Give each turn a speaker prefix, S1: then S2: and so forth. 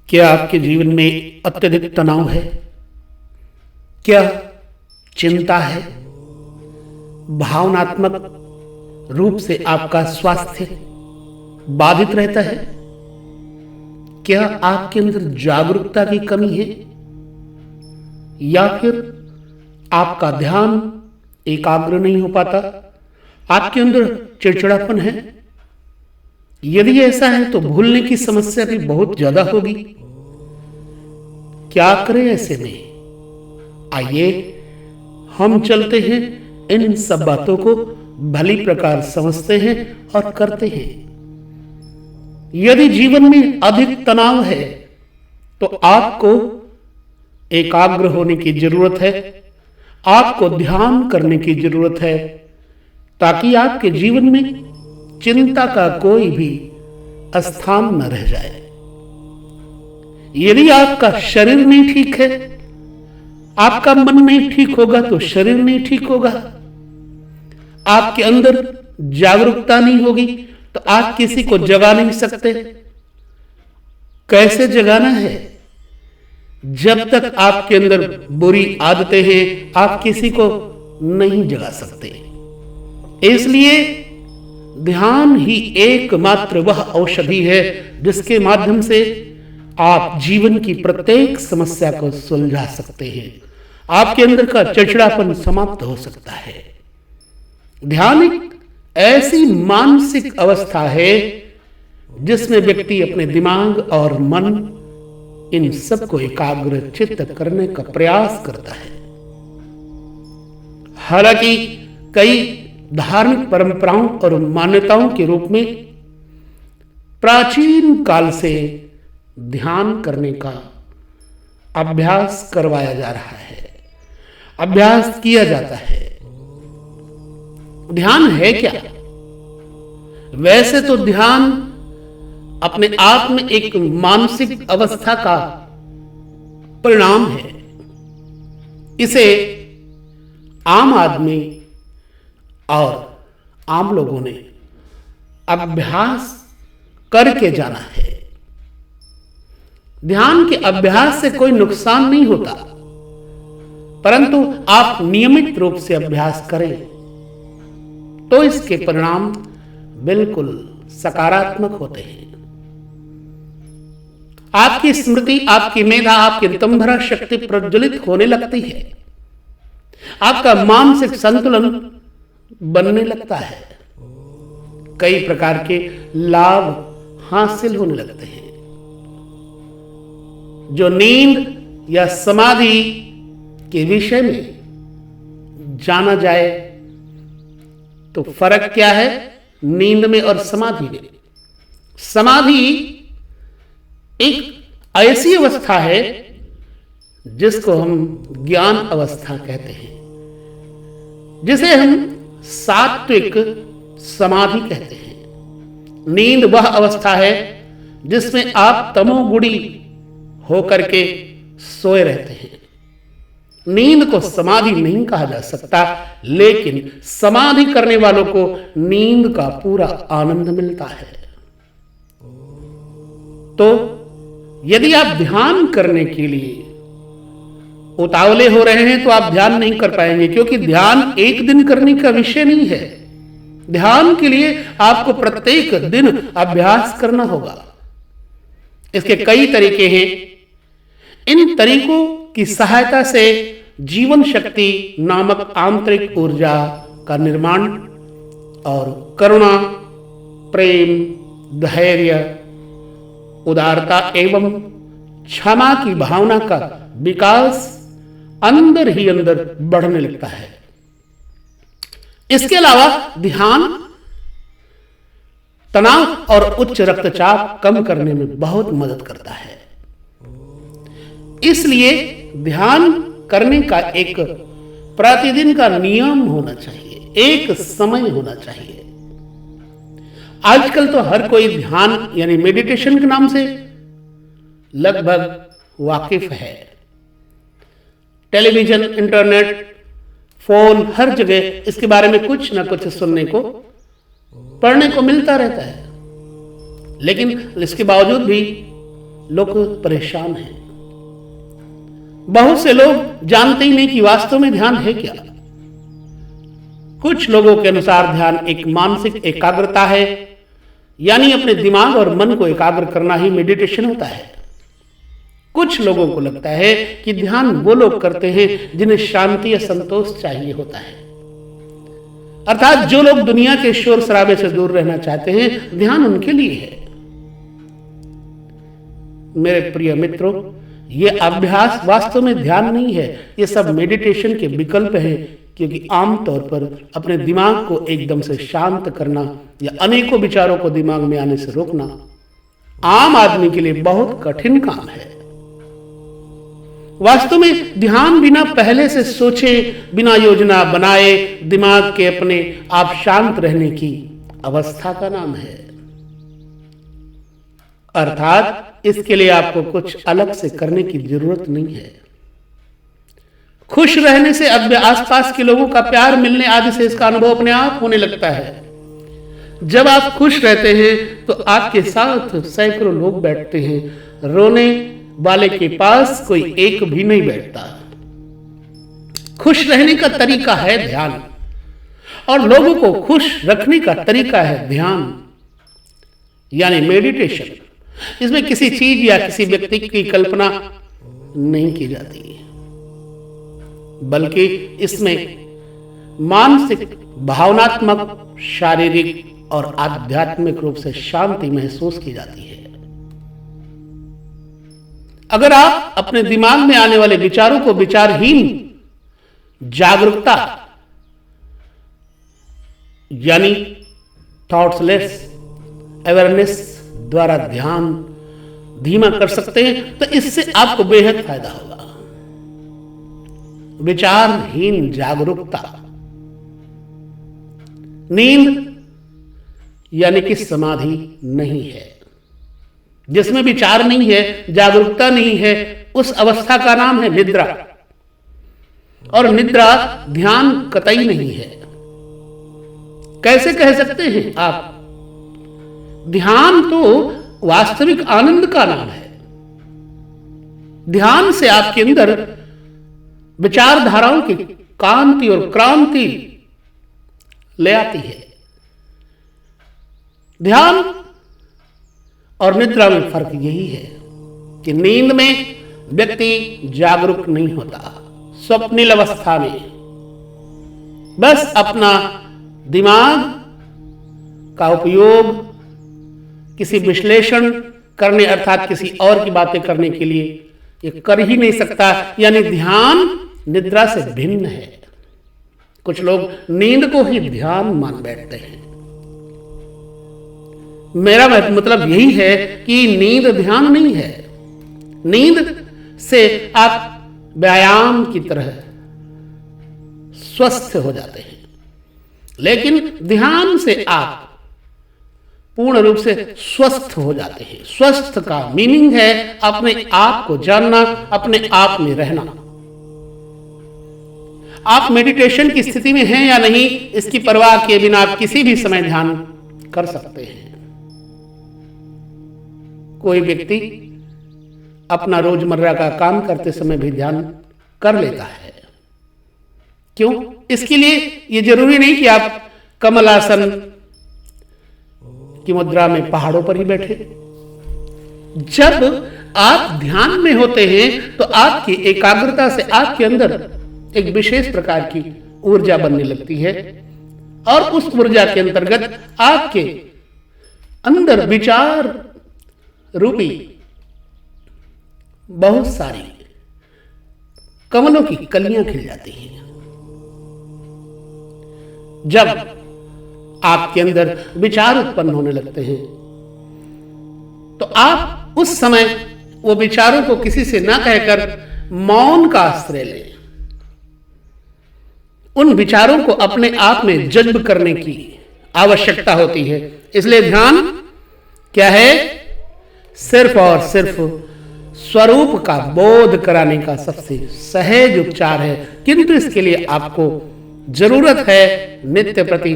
S1: क्या आपके जीवन में अत्यधिक तनाव है? क्या चिंता है? भावनात्मक रूप से आपका स्वास्थ्य बाधित रहता है? क्या आपके अंदर जागरूकता की कमी है? या फिर आपका ध्यान एकाग्र नहीं हो पाता? आपके अंदर चिड़चिड़ापन है? यदि ऐसा है तो भूलने की समस्या भी बहुत ज्यादा होगी। क्या करें ऐसे में? आइए हम चलते हैं, इन सब बातों को भली प्रकार समझते हैं और करते हैं। यदि जीवन में अधिक तनाव है तो आपको एकाग्र होने की जरूरत है, आपको ध्यान करने की जरूरत है, ताकि आपके जीवन में चिंता का कोई भी स्थान न रह जाए। यदि आपका शरीर नहीं ठीक है, आपका मन नहीं ठीक होगा तो शरीर नहीं ठीक होगा। आपके अंदर जागरूकता नहीं होगी तो आप किसी को जगा नहीं सकते। कैसे जगाना है? जब तक आपके अंदर बुरी आदतें हैं, आप किसी को नहीं जगा सकते। इसलिए ध्यान ही एकमात्र वह औषधि है जिसके माध्यम से आप जीवन की प्रत्येक समस्या को सुलझा सकते हैं। आपके अंदर का चिड़चिड़ापन समाप्त हो सकता है। ध्यान एक ऐसी मानसिक अवस्था है जिसमें व्यक्ति अपने दिमाग और मन इन सबको एकाग्र चित्त करने का प्रयास करता है। हालांकि कई धार्मिक परंपराओं और मान्यताओं के रूप में प्राचीन काल से ध्यान करने का अभ्यास करवाया जा रहा है, अभ्यास किया जाता है। ध्यान है क्या? वैसे तो ध्यान अपने आप में एक मानसिक अवस्था का परिणाम है। इसे आम आदमी और आम लोगों ने अभ्यास करके जाना है। ध्यान के अभ्यास से कोई नुकसान नहीं होता, परंतु आप नियमित रूप से अभ्यास करें तो इसके परिणाम बिल्कुल सकारात्मक होते हैं। आपकी स्मृति, आपकी मेधा, आपकी तंभरा शक्ति प्रज्वलित होने लगती है। आपका मानसिक संतुलन बनने लगता है। कई प्रकार के लाभ हासिल होने लगते हैं। जो नींद या समाधि के विषय में जाना जाए तो फर्क क्या है नींद में और समाधि में? समाधि एक ऐसी अवस्था है जिसको हम ज्ञान अवस्था कहते हैं, जिसे हम सात्विक समाधि कहते हैं। नींद वह अवस्था है जिसमें आप तमोगुणी होकर के सोए रहते हैं। नींद को समाधि नहीं कहा जा सकता, लेकिन समाधि करने वालों को नींद का पूरा आनंद मिलता है। तो यदि आप ध्यान करने के लिए उतावले हो रहे हैं तो आप ध्यान नहीं कर पाएंगे, क्योंकि ध्यान एक दिन करने का विषय नहीं है। ध्यान के लिए आपको प्रत्येक दिन अभ्यास करना होगा। इसके कई तरीके हैं। इन तरीकों की सहायता से जीवन शक्ति नामक आंतरिक ऊर्जा का निर्माण और करुणा, प्रेम, धैर्य, उदारता एवं क्षमा की भावना का विकास अंदर ही अंदर बढ़ने लगता है। इसके अलावा ध्यान तनाव और उच्च रक्तचाप कम करने में बहुत मदद करता है। इसलिए ध्यान करने का एक प्रतिदिन का नियम होना चाहिए, एक समय होना चाहिए। आजकल तो हर कोई ध्यान यानी मेडिटेशन के नाम से लगभग वाकिफ है। टेलीविजन, इंटरनेट, फोन, हर जगह इसके बारे में कुछ ना कुछ सुनने को, पढ़ने को मिलता रहता है। लेकिन इसके बावजूद भी लोग परेशान हैं। बहुत से लोग जानते ही नहीं कि वास्तव में ध्यान है क्या। कुछ लोगों के अनुसार ध्यान एक मानसिक एकाग्रता है, यानी अपने दिमाग और मन को एकाग्र करना ही मेडिटेशन होता है। कुछ लोगों को लगता है कि ध्यान वो लोग करते हैं जिन्हें शांति या संतोष चाहिए होता है, अर्थात जो लोग दुनिया के शोर शराबे से दूर रहना चाहते हैं, ध्यान उनके लिए है। मेरे प्रिय मित्रों, ये अभ्यास वास्तव में ध्यान नहीं है, ये सब मेडिटेशन के विकल्प हैं, क्योंकि आमतौर पर अपने दिमाग को एकदम से शांत करना या अनेकों विचारों को दिमाग में आने से रोकना आम आदमी के लिए बहुत कठिन काम है। वास्तव में ध्यान बिना पहले से सोचे, बिना योजना बनाए दिमाग के अपने आप शांत रहने की अवस्था का नाम है। अर्थात इसके लिए आपको कुछ अलग से करने की जरूरत नहीं है। खुश रहने से अब आसपास के लोगों का प्यार मिलने आदि से इसका अनुभव अपने आप होने लगता है। जब आप खुश रहते हैं तो आपके साथ सैकड़ों लोग बैठते हैं, रोने वाले के पास कोई एक भी नहीं बैठता। खुश रहने का तरीका है ध्यान, और लोगों को खुश रखने का तरीका है ध्यान, यानी मेडिटेशन। इसमें किसी चीज या किसी व्यक्ति की कल्पना नहीं की जाती, बल्कि इसमें मानसिक, भावनात्मक, शारीरिक और आध्यात्मिक रूप से शांति महसूस की जाती है। अगर आप अपने दिमाग में आने वाले विचारों को विचारहीन जागरूकता यानी थॉट्सलेस अवेयरनेस द्वारा ध्यान धीमा कर सकते हैं, तो इससे आपको बेहद फायदा होगा। विचारहीन जागरूकता, नींद यानी कि समाधि नहीं है। जिसमें विचार नहीं है, जागरूकता नहीं है, उस अवस्था का नाम है निद्रा, और निद्रा ध्यान कतई नहीं है। कैसे कह सकते हैं आप? ध्यान तो वास्तविक आनंद का नाम है। ध्यान से आपके अंदर विचारधाराओं की कांति और क्रांति ले आती है। ध्यान और निद्रा में फर्क यही है कि नींद में व्यक्ति जागरूक नहीं होता, स्वप्निल अवस्था में बस अपना दिमाग का उपयोग किसी विश्लेषण करने, अर्थात किसी और की बातें करने के लिए ये कर ही नहीं सकता, यानी ध्यान निद्रा से भिन्न है। कुछ लोग नींद को ही ध्यान मान बैठते हैं। मेरा मतलब यही है कि नींद ध्यान नहीं है। नींद से आप व्यायाम की तरह स्वस्थ हो जाते हैं, लेकिन ध्यान से आप पूर्ण रूप से स्वस्थ हो जाते हैं। स्वस्थ का मीनिंग है अपने आप को जानना, अपने आप में रहना। आप मेडिटेशन की स्थिति में हैं या नहीं, इसकी परवाह किए बिना आप किसी भी समय ध्यान कर सकते हैं। कोई व्यक्ति अपना रोजमर्रा का काम करते समय भी ध्यान कर लेता है। क्यों? इसके लिए यह जरूरी नहीं कि आप कमलासन की मुद्रा में पहाड़ों पर ही बैठे। जब आप ध्यान में होते हैं तो आपकी एकाग्रता से आपके अंदर एक विशेष प्रकार की ऊर्जा बनने लगती है, और उस ऊर्जा के अंतर्गत आपके अंदर विचार रूपी बहुत सारी कमलों की कलियां खिल जाती हैं। जब आपके अंदर विचार उत्पन्न होने लगते हैं तो आप उस समय वो विचारों को किसी से ना कहकर मौन का आश्रय लें। उन विचारों को अपने आप में जज्ब करने की आवश्यकता होती है। इसलिए ध्यान क्या है? सिर्फ और सिर्फ स्वरूप का बोध कराने का सबसे सहज उपचार है, किंतु इसके लिए आपको जरूरत है नित्य प्रति